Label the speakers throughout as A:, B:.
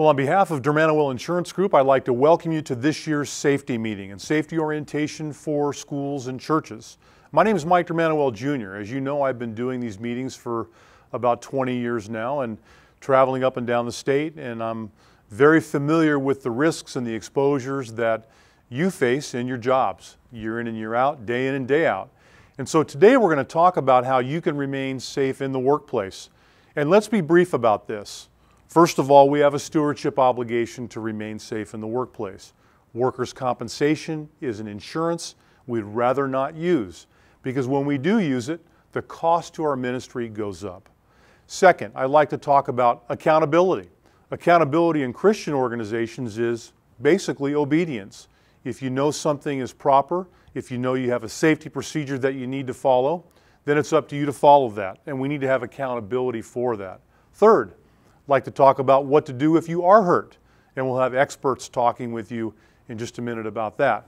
A: Well, on behalf of Manouel Insurance Group, I'd like to welcome you to this year's safety meeting and safety orientation for schools and churches. My name is Mike Manouel Jr. As you know, I've been doing these meetings for about 20 years now and traveling up and down the state, and I'm very familiar with the risks and the exposures that you face in your jobs, year in and year out, day in and day out. And so today we're going to talk about how you can remain safe in the workplace. And let's be brief about this. First of all, we have a stewardship obligation to remain safe in the workplace. Workers' compensation is an insurance we'd rather not use because when we do use it, the cost to our ministry goes up. Second, I'd like to talk about accountability. Accountability in Christian organizations is basically obedience. If you know something is proper, if you know you have a safety procedure that you need to follow, then it's up to you to follow that, and we need to have accountability for that. Third, I'd like to talk about what to do if you are hurt, and we'll have experts talking with you in just a minute about that.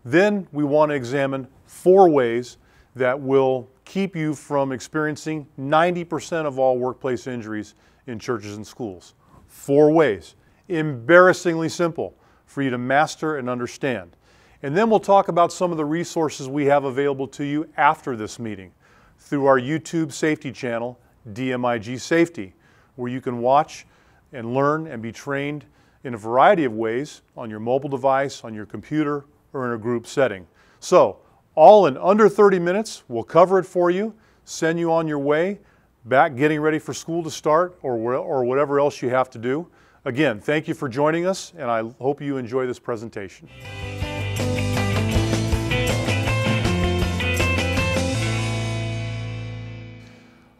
A: Then we want to examine 4 ways that will keep you from experiencing 90% of all workplace injuries in churches and schools. 4 ways, embarrassingly simple for you to master and understand. And then we'll talk about some of the resources we have available to you after this meeting through our YouTube safety channel, DMIG Safety, where you can watch and learn and be trained in a variety of ways on your mobile device, on your computer, or in a group setting. So, all in under 30 minutes, we'll cover it for you, send you on your way, back getting ready for school to start or whatever else you have to do. Again, thank you for joining us, and I hope you enjoy this presentation.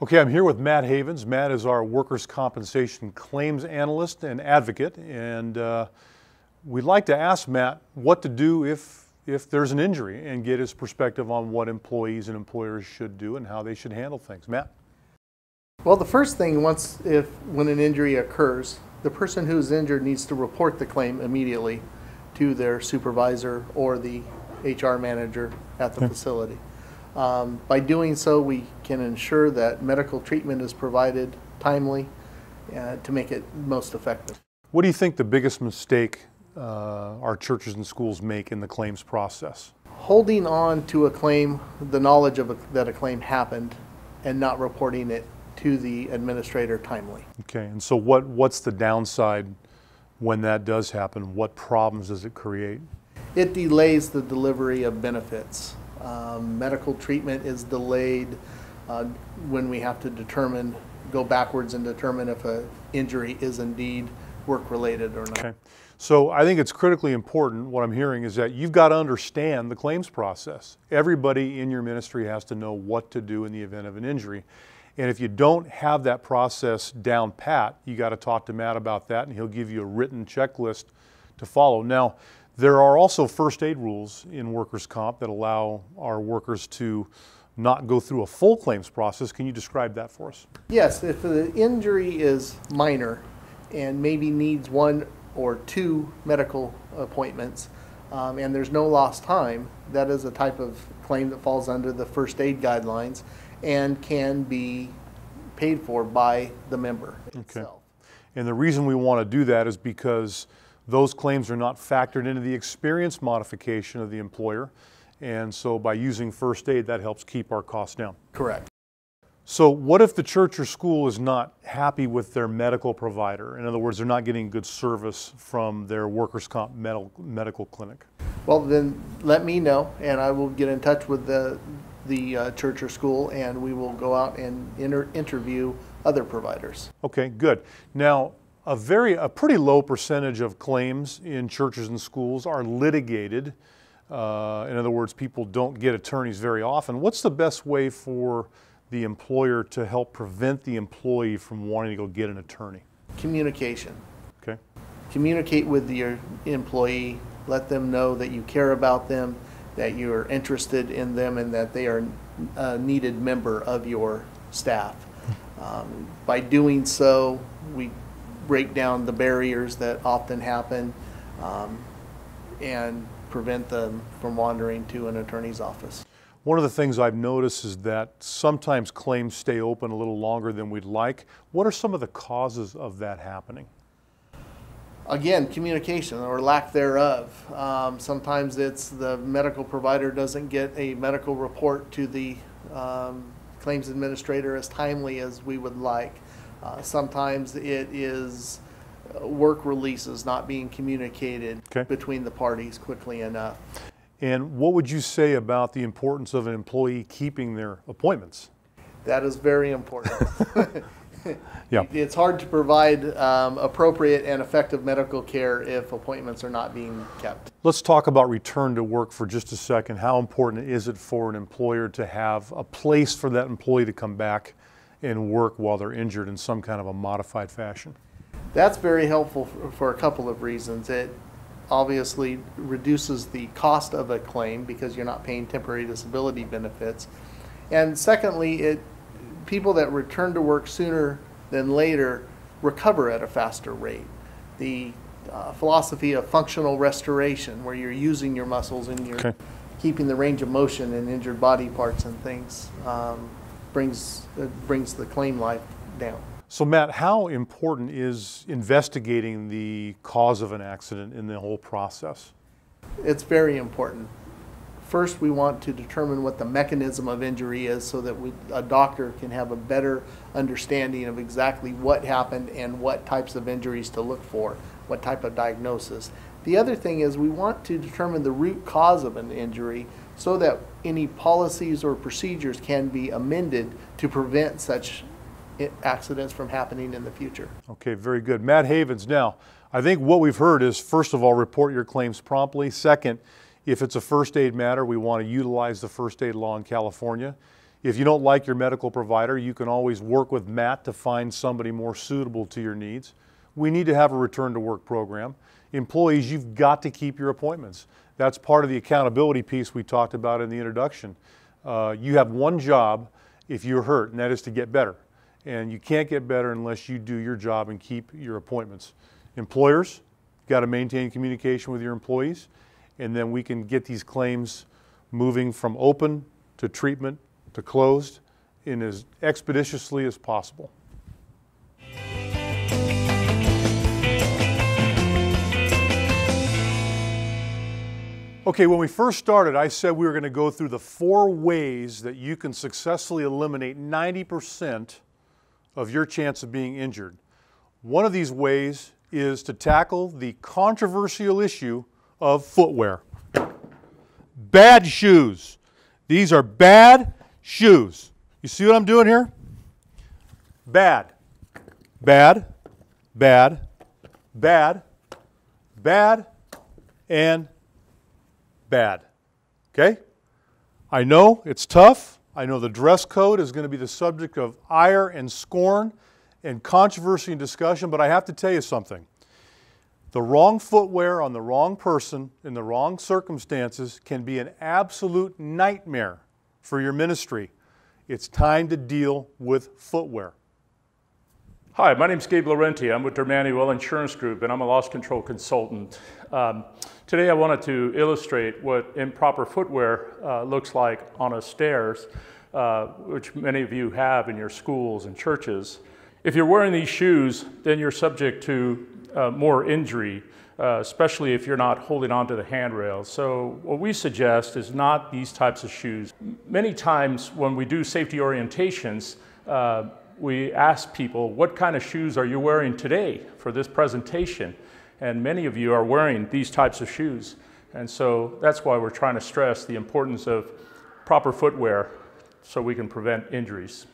A: Okay, I'm here with Matt Havens. Matt is our workers' compensation claims analyst and advocate, and we'd like to ask Matt what to do if there's an injury and get his perspective on what employees and employers should do and how they should handle things. Matt?
B: Well, the first thing, when an injury occurs, the person who's injured needs to report the claim immediately to their supervisor or the HR manager at the facility. By doing so, we can ensure that medical treatment is provided timely to make it most effective.
A: What do you think the biggest mistake our churches and schools make in the claims process?
B: Holding on to a claim, the knowledge that a claim happened, and not reporting it to the administrator timely.
A: Okay, and so what's the downside when that does happen? What problems does it create?
B: It delays the delivery of benefits. Medical treatment is delayed when we have to go backwards and determine if an injury is indeed work-related or not.
A: Okay. So I think it's critically important, what I'm hearing is that you've got to understand the claims process. Everybody in your ministry has to know what to do in the event of an injury. And if you don't have that process down pat, you got to talk to Matt about that, and he'll give you a written checklist to follow. Now, there are also first aid rules in workers' comp that allow our workers to not go through a full claims process. Can you describe that for us?
B: Yes, if the injury is minor and maybe needs 1 or 2 medical appointments and there's no lost time, that is a type of claim that falls under the first aid guidelines and can be paid for by the member itself.
A: And the reason we want to do that is because those claims are not factored into the experience modification of the employer, and so by using first aid, that helps keep our costs down.
B: Correct.
A: So what if the church or school is not happy with their medical provider? In other words, they're not getting good service from their workers' comp medical clinic.
B: Well, then let me know, and I will get in touch with the church or school, and we will go out and interview other providers.
A: Okay, good. Now, a pretty low percentage of claims in churches and schools are litigated. In other words, people don't get attorneys very often. What's the best way for the employer to help prevent the employee from wanting to go get an attorney?
B: Communication.
A: Okay.
B: Communicate with your employee. Let them know that you care about them, that you're interested in them, and that they are a needed member of your staff. By doing so, we break down the barriers that often happen and prevent them from wandering to an attorney's office.
A: One of the things I've noticed is that sometimes claims stay open a little longer than we'd like. What are some of the causes of that happening?
B: Again, communication or lack thereof. Sometimes it's the medical provider doesn't get a medical report to the claims administrator as timely as we would like. Sometimes it is work releases not being communicated between the parties quickly enough.
A: And what would you say about the importance of an employee keeping their appointments?
B: That is very important.
A: Yeah.
B: It's hard to provide appropriate and effective medical care if appointments are not being kept.
A: Let's talk about return to work for just a second. How important is it for an employer to have a place for that employee to come back and work while they're injured in some kind of a modified fashion?
B: That's very helpful for a couple of reasons. It obviously reduces the cost of a claim because you're not paying temporary disability benefits. And secondly, people that return to work sooner than later recover at a faster rate. The philosophy of functional restoration, where you're using your muscles and you're keeping the range of motion in injured body parts and things, brings the claim life down.
A: So Matt, how important is investigating the cause of an accident in the whole process?
B: It's very important. First, we want to determine what the mechanism of injury is so that a doctor can have a better understanding of exactly what happened and what types of injuries to look for, what type of diagnosis. The other thing is we want to determine the root cause of an injury so that any policies or procedures can be amended to prevent such accidents from happening in the future.
A: Okay, very good. Matt Havens, now, I think what we've heard is, first of all, report your claims promptly. Second, if it's a first aid matter, we want to utilize the first aid law in California. If you don't like your medical provider, you can always work with Matt to find somebody more suitable to your needs. We need to have a return to work program. Employees, you've got to keep your appointments. That's part of the accountability piece we talked about in the introduction. You have one job if you're hurt, and that is to get better. And you can't get better unless you do your job and keep your appointments. Employers, you've got to maintain communication with your employees, and then we can get these claims moving from open to treatment to closed in as expeditiously as possible. Okay, when we first started, I said we were going to go through the 4 ways that you can successfully eliminate 90% of your chance of being injured. One of these ways is to tackle the controversial issue of footwear. Bad shoes. These are bad shoes. You see what I'm doing here? Bad, bad, bad, bad, bad, and bad. Okay? I know it's tough. I know the dress code is going to be the subject of ire and scorn and controversy and discussion, but I have to tell you something. The wrong footwear on the wrong person in the wrong circumstances can be an absolute nightmare for your ministry. It's time to deal with footwear.
C: Hi, my name is Gabe Laurenti. I'm with Manouel Insurance Group, and I'm a loss control consultant. Today I wanted to illustrate what improper footwear looks like on a stairs, which many of you have in your schools and churches. If you're wearing these shoes, then you're subject to more injury, especially if you're not holding onto the handrail. So what we suggest is not these types of shoes. Many times when we do safety orientations, we ask people, what kind of shoes are you wearing today for this presentation? And many of you are wearing these types of shoes. And so that's why we're trying to stress the importance of proper footwear so we can prevent injuries.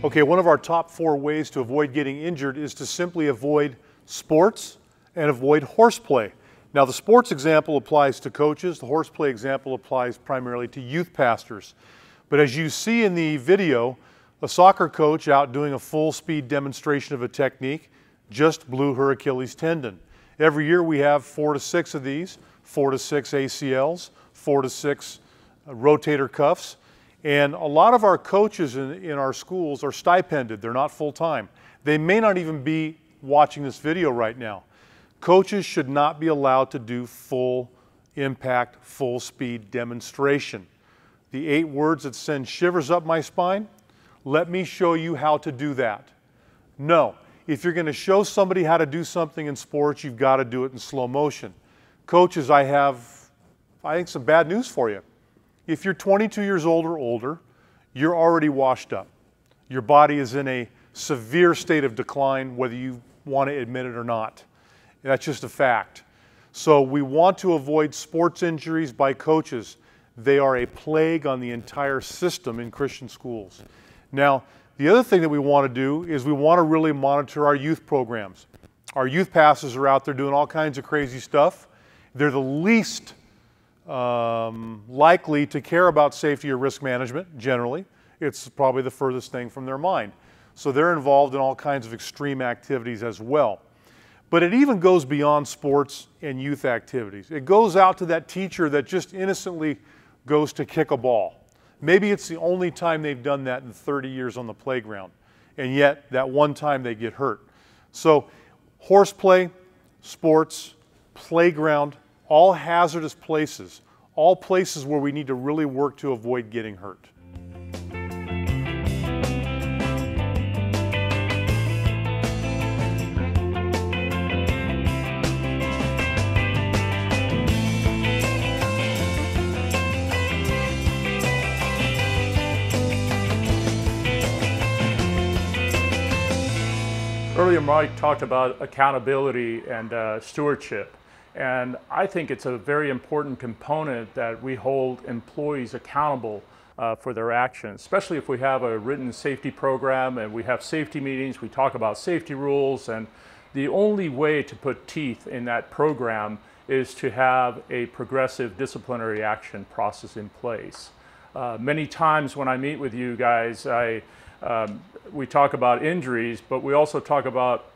A: Okay, one of our top 4 ways to avoid getting injured is to simply avoid sports and avoid horseplay. Now, the sports example applies to coaches. The horseplay example applies primarily to youth pastors. But as you see in the video, a soccer coach out doing a full-speed demonstration of a technique just blew her Achilles tendon. Every year we have 4 to 6 of these, 4 to 6 ACLs, 4 to 6 rotator cuffs. And a lot of our coaches in our schools are stipended. They're not full-time. They may not even be watching this video right now. Coaches should not be allowed to do full impact, full speed demonstration. The 8 words that send shivers up my spine, let me show you how to do that. No, if you're going to show somebody how to do something in sports, you've got to do it in slow motion. Coaches, I think some bad news for you. If you're 22 years old or older, you're already washed up. Your body is in a severe state of decline, whether you want to admit it or not. That's just a fact. So we want to avoid sports injuries by coaches. They are a plague on the entire system in Christian schools. Now, the other thing that we want to do is we want to really monitor our youth programs. Our youth pastors are out there doing all kinds of crazy stuff. They're the least likely to care about safety or risk management, generally. It's probably the furthest thing from their mind. So they're involved in all kinds of extreme activities as well. But it even goes beyond sports and youth activities. It goes out to that teacher that just innocently goes to kick a ball. Maybe it's the only time they've done that in 30 years on the playground, and yet that one time they get hurt. So horseplay, sports, playground, all hazardous places, all places where we need to really work to avoid getting hurt.
C: Earlier, Mike talked about accountability and stewardship. And I think it's a very important component that we hold employees accountable for their actions, especially if we have a written safety program and we have safety meetings, we talk about safety rules, and the only way to put teeth in that program is to have a progressive disciplinary action process in place. Many times when I meet with you guys, we talk about injuries, but we also talk about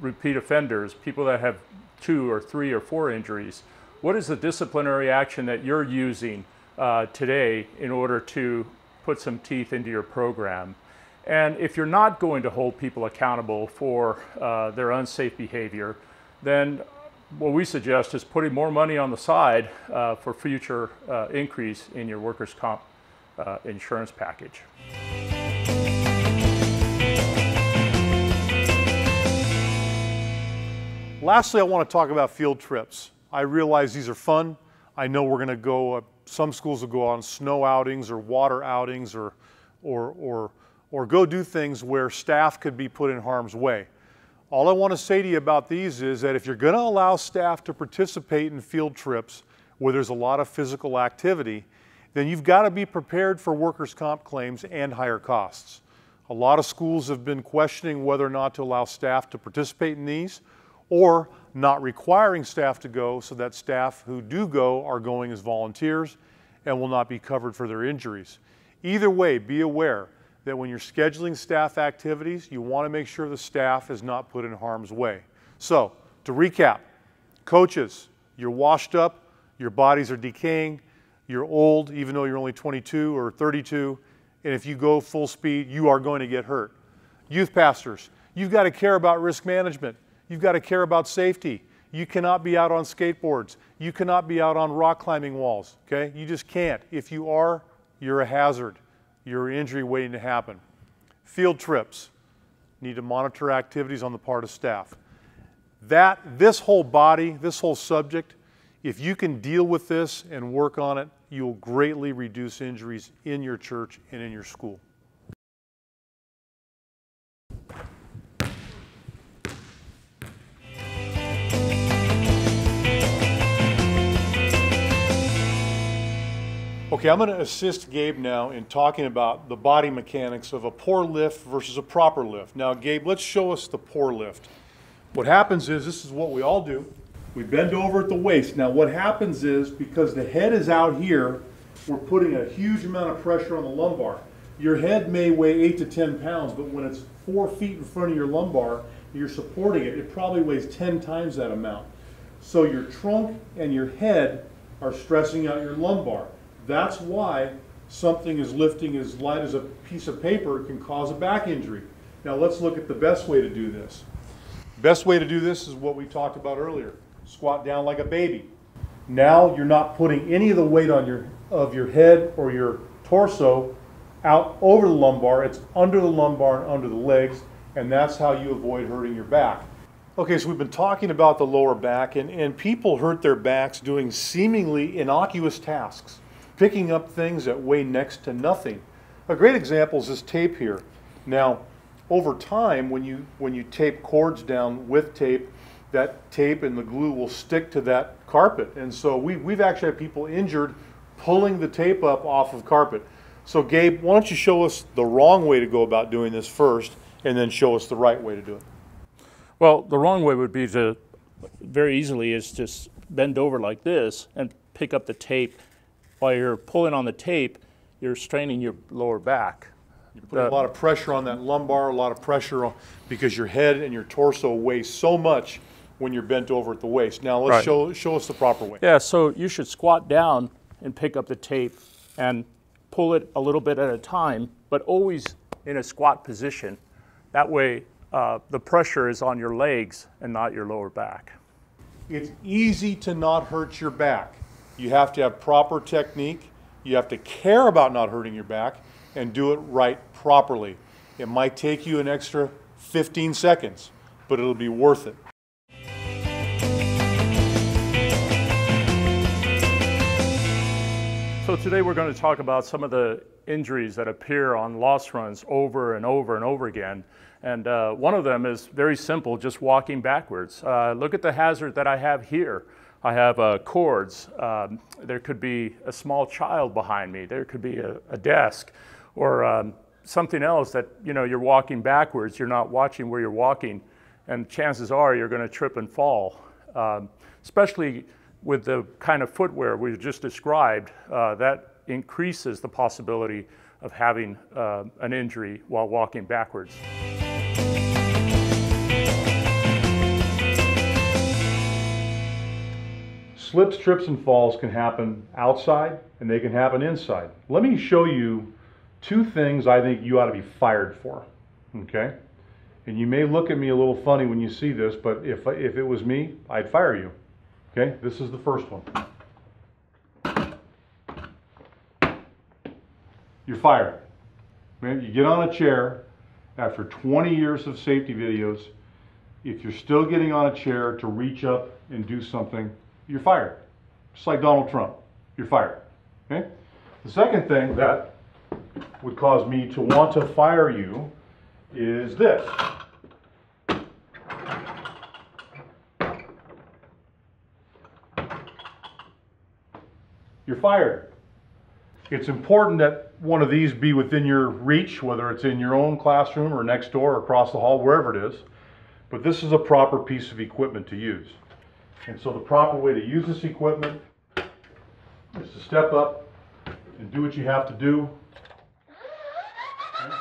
C: repeat offenders, people that have 2 or 3 or 4 injuries. What is the disciplinary action that you're using today in order to put some teeth into your program? And if you're not going to hold people accountable for their unsafe behavior, then what we suggest is putting more money on the side for future increase in your workers' comp insurance package.
A: Lastly, I want to talk about field trips. I realize these are fun. I know we're going to go, some schools will go on snow outings or water outings or go do things where staff could be put in harm's way. All I want to say to you about these is that if you're going to allow staff to participate in field trips where there's a lot of physical activity, then you've got to be prepared for workers' comp claims and higher costs. A lot of schools have been questioning whether or not to allow staff to participate in these, or not requiring staff to go so that staff who do go are going as volunteers and will not be covered for their injuries. Either way, be aware that when you're scheduling staff activities, you want to make sure the staff is not put in harm's way. So, to recap, coaches, you're washed up, your bodies are decaying, you're old even though you're only 22 or 32, and if you go full speed, you are going to get hurt. Youth pastors, you've got to care about risk management. You've got to care about safety. You cannot be out on skateboards. You cannot be out on rock climbing walls, okay? You just can't. If you are, you're a hazard. You're an injury waiting to happen. Field trips. Need to monitor activities on the part of staff. This whole body, this whole subject, if you can deal with this and work on it, you'll greatly reduce injuries in your church and in your school. Okay, I'm going to assist Gabe now in talking about the body mechanics of a poor lift versus a proper lift. Now, Gabe, let's show us the poor lift. What happens is, this is what we all do. We bend over at the waist. Now, what happens is, because the head is out here, we're putting a huge amount of pressure on the lumbar. Your head may weigh 8 to 10 pounds, but when it's 4 feet in front of your lumbar, you're supporting it, it probably weighs 10 times that amount. So your trunk and your head are stressing out your lumbar. That's why something is lifting as light as a piece of paper, it can cause a back injury. Now let's look at the best way to do this. Best way to do this is what we talked about earlier. Squat down like a baby. Now you're not putting any of the weight on your head or your torso out over the lumbar. It's under the lumbar and under the legs, and that's how you avoid hurting your back. Okay, so we've been talking about the lower back, and people hurt their backs doing seemingly innocuous tasks, picking up things that weigh next to nothing. A great example is this tape here. Now, over time, when you tape cords down with tape, that tape and the glue will stick to that carpet. And so we've actually had people injured pulling the tape up off of carpet. So Gabe, why don't you show us the wrong way to go about doing this first, and then show us the right way to do it.
C: Well, the wrong way would be to, very easily, is just bend over like this and pick up the tape. While you're pulling on the tape, you're straining your lower back.
A: You're putting a lot of pressure on that lumbar, a lot of pressure on, because your head and your torso weigh so much when you're bent over at the waist. Now let's show us the proper way.
C: Yeah, so you should squat down and pick up the tape and pull it a little bit at a time, but always in a squat position. That way the pressure is on your legs and not your lower back.
A: It's easy to not hurt your back. You have to have proper technique. You have to care about not hurting your back and do it right properly. It might take you an extra 15 seconds, but it'll be worth it.
C: So today we're going to talk about some of the injuries that appear on lost runs over and over and over again. And one of them is very simple, just walking backwards. Look at the hazard that I have here. I have cords. There could be a small child behind me. There could be a desk or something else that, you know, you're walking backwards. You're not watching where you're walking, and chances are you're going to trip and fall. Especially with the kind of footwear we just described, that increases the possibility of having an injury while walking backwards.
A: Slips, trips, and falls can happen outside and they can happen inside. Let me show you two things I think you ought to be fired for, okay? And you may look at me a little funny when you see this, but if it was me, I'd fire you, okay? This is the first one. You're fired. Man, you get on a chair after 20 years of safety videos. If you're still getting on a chair to reach up and do something, you're fired. Just like Donald Trump, you're fired. Okay? The second thing that would cause me to want to fire you is this. You're fired. It's important that one of these be within your reach, whether it's in your own classroom or next door or across the hall, wherever it is. But this is a proper piece of equipment to use. And so the proper way to use this equipment is to step up and do what you have to do. Okay?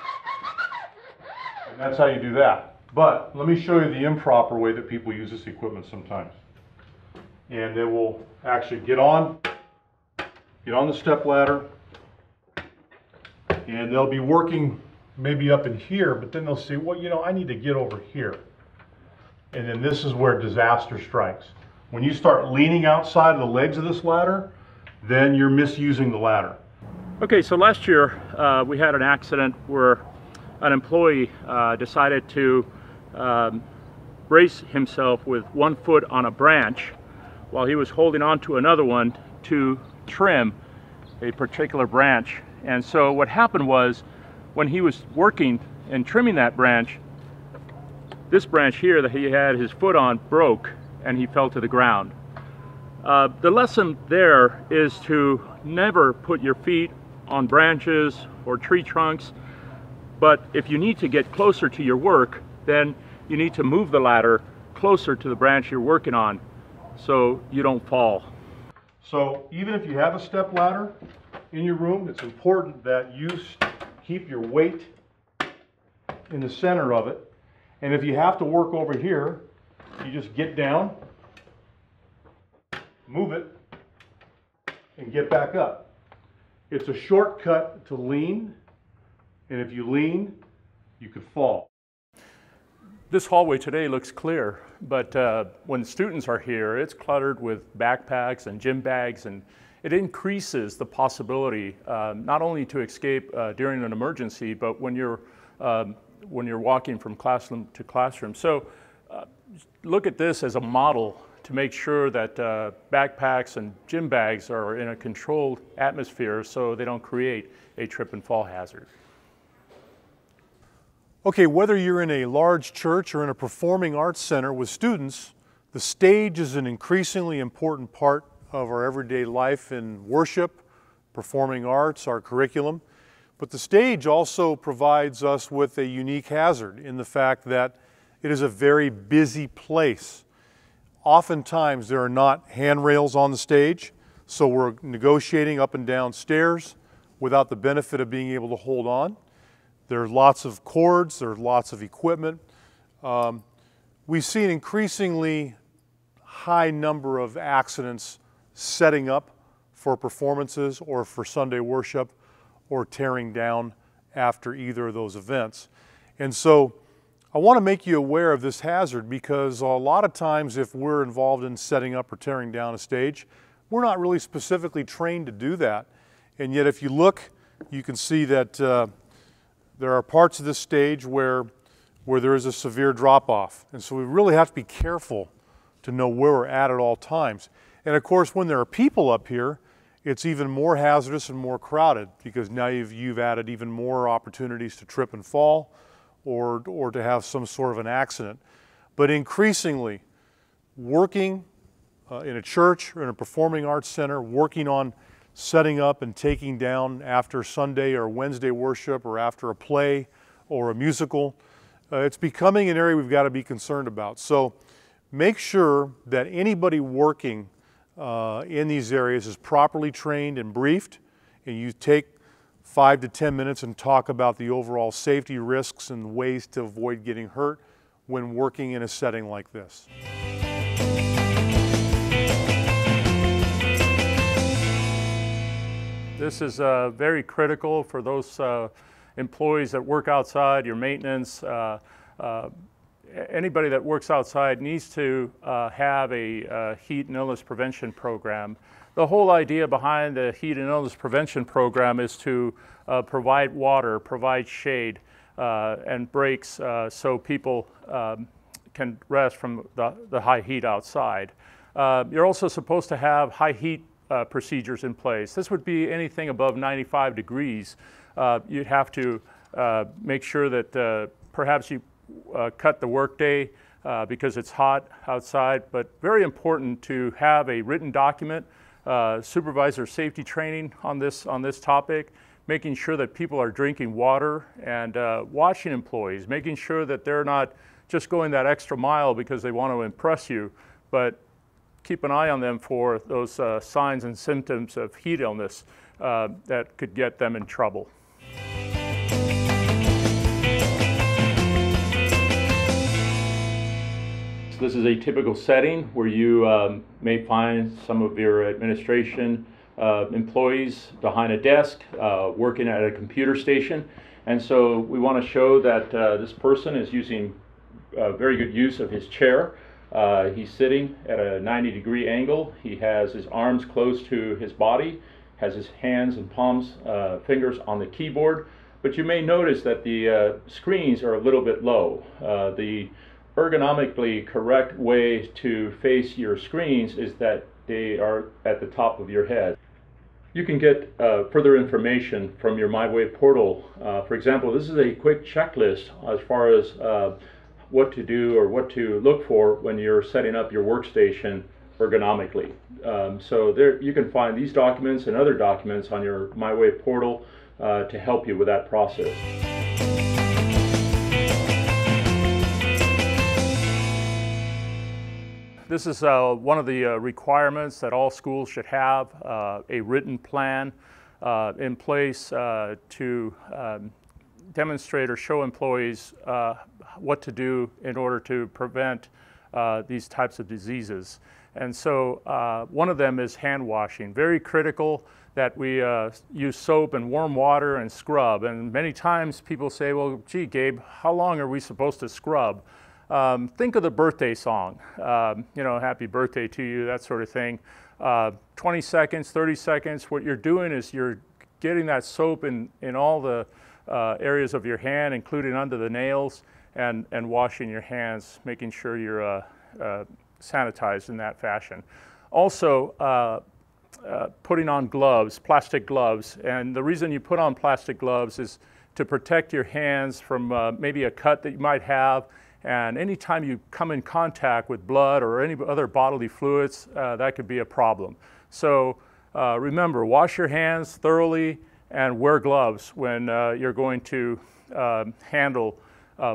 A: And that's how you do that. But let me show you the improper way that people use this equipment sometimes. And they will actually get on the step ladder, and they'll be working maybe up in here, but then they'll say, well, you know, I need to get over here. And then this is where disaster strikes. When you start leaning outside of the legs of this ladder, then you're misusing the ladder.
C: Okay, so last year we had an accident where an employee decided to brace himself with one foot on a branch while he was holding on to another one to trim a particular branch. And so what happened was, when he was working and trimming that branch, this branch here that he had his foot on broke and he fell to the ground. The lesson there is to never put your feet on branches or tree trunks, but if you need to get closer to your work, then you need to move the ladder closer to the branch you're working on so you don't fall.
A: So even if you have a step ladder in your room, it's important that you keep your weight in the center of it. And if you have to work over here, you just get down, move it, and get back up. It's a shortcut to lean, and if you lean, you could fall.
C: This hallway today looks clear, but when students are here, it's cluttered with backpacks and gym bags, and it increases the possibility not only to escape during an emergency, but when you're walking from classroom to classroom. So look at this as a model to make sure that backpacks and gym bags are in a controlled atmosphere so they don't create a trip and fall hazard.
A: Okay, whether you're in a large church or in a performing arts center with students, the stage is an increasingly important part of our everyday life in worship, performing arts, our curriculum. But the stage also provides us with a unique hazard in the fact that it is a very busy place. Oftentimes there are not handrails on the stage, so we're negotiating up and down stairs without the benefit of being able to hold on. There's lots of cords, there's lots of equipment. We see an increasingly high number of accidents setting up for performances or for Sunday worship or tearing down after either of those events. And so I want to make you aware of this hazard because a lot of times if we're involved in setting up or tearing down a stage, we're not really specifically trained to do that. And yet if you look, you can see that there are parts of this stage where there is a severe drop-off. And so we really have to be careful to know where we're at all times. And of course, when there are people up here, it's even more hazardous and more crowded because now you've added even more opportunities to trip and fall or to have some sort of an accident. But increasingly, working in a church or in a performing arts center, working on setting up and taking down after Sunday or Wednesday worship or after a play or a musical, it's becoming an area we've got to be concerned about. So make sure that anybody working in these areas is properly trained and briefed, and you take 5 to 10 minutes and talk about the overall safety risks and ways to avoid getting hurt when working in a setting like this.
C: This is very critical for those employees that work outside, your maintenance. Anybody that works outside needs to have a heat and illness prevention program. The whole idea behind the heat and illness prevention program is to provide water, provide shade, and breaks so people can rest from the high heat outside. You're also supposed to have high heat procedures in place. This would be anything above 95 degrees. You'd have to make sure that perhaps you cut the workday because it's hot outside, but very important to have a written document, supervisor safety training on this topic, making sure that people are drinking water, and watching employees, making sure that they're not just going that extra mile because they want to impress you, but keep an eye on them for those signs and symptoms of heat illness that could get them in trouble. This is a typical setting where you may find some of your administration employees behind a desk working at a computer station. And so we want to show that this person is using very good use of his chair. He's sitting at a 90-degree angle. He has his arms close to his body, has his hands and palms, fingers on the keyboard. But you may notice that the screens are a little bit low. The ergonomically correct way to face your screens is that they are at the top of your head. You can get further information from your MyWay portal. For example, this is a quick checklist as far as what to do or what to look for when you're setting up your workstation ergonomically. So there you can find these documents and other documents on your MyWay portal to help you with that process. This is one of the requirements that all schools should have, a written plan in place to demonstrate or show employees what to do in order to prevent these types of diseases. And so one of them is hand washing. Very critical that we use soap and warm water and scrub. And many times people say, well, gee, Gabe, how long are we supposed to scrub? Think of the birthday song, you know, happy birthday to you, that sort of thing. 20 seconds, 30 seconds, what you're doing is you're getting that soap in all the areas of your hand, including under the nails, and washing your hands, making sure you're sanitized in that fashion. Also, putting on gloves, plastic gloves, and the reason you put on plastic gloves is to protect your hands from maybe a cut that you might have, and anytime you come in contact with blood or any other bodily fluids, that could be a problem. So remember, wash your hands thoroughly and wear gloves when you're going to handle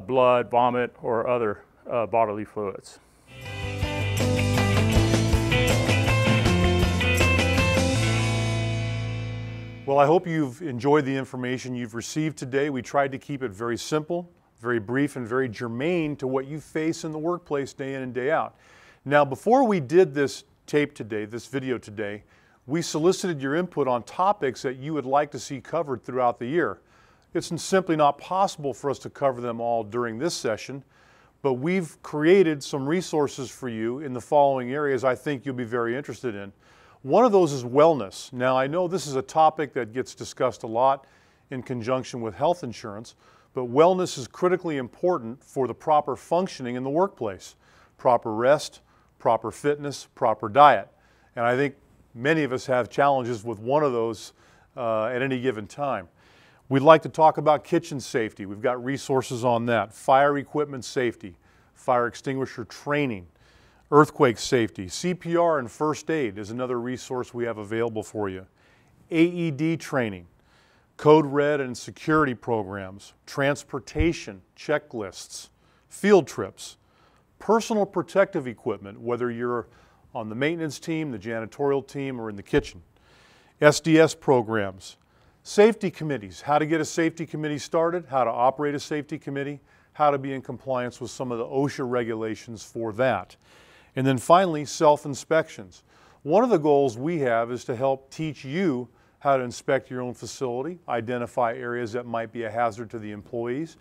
C: blood, vomit, or other bodily fluids.
A: Well, I hope you've enjoyed the information you've received today. We tried to keep it very simple, very brief, and very germane to what you face in the workplace day in and day out. Now, before we did this tape today, this video today, we solicited your input on topics that you would like to see covered throughout the year. It's simply not possible for us to cover them all during this session, but we've created some resources for you in the following areas I think you'll be very interested in. One of those is wellness. Now, I know this is a topic that gets discussed a lot in conjunction with health insurance, but wellness is critically important for the proper functioning in the workplace. Proper rest, proper fitness, proper diet. And I think many of us have challenges with one of those at any given time. We'd like to talk about kitchen safety. We've got resources on that. Fire equipment safety, fire extinguisher training, earthquake safety, CPR and first aid is another resource we have available for you. AED training, code red and security programs, transportation checklists, field trips, personal protective equipment, whether you're on the maintenance team, the janitorial team, or in the kitchen, SDS programs, safety committees, how to get a safety committee started, how to operate a safety committee, how to be in compliance with some of the OSHA regulations for that. And then finally, self-inspections. One of the goals we have is to help teach you how to inspect your own facility, identify areas that might be a hazard to the employees,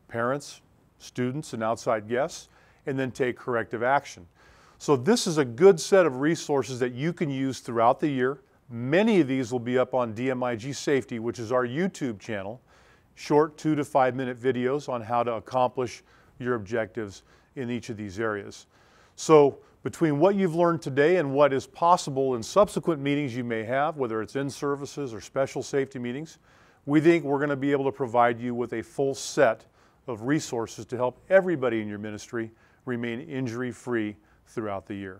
A: parents, students, and outside guests, and then take corrective action. So this is a good set of resources that you can use throughout the year. Many of these will be up on DMIG Safety, which is our YouTube channel. Short 2 to 5 minute videos on how to accomplish your objectives in each of these areas. So between what you've learned today and what is possible in subsequent meetings you may have, whether it's in services or special safety meetings, we think we're going to be able to provide you with a full set of resources to help everybody in your ministry remain injury-free throughout the year.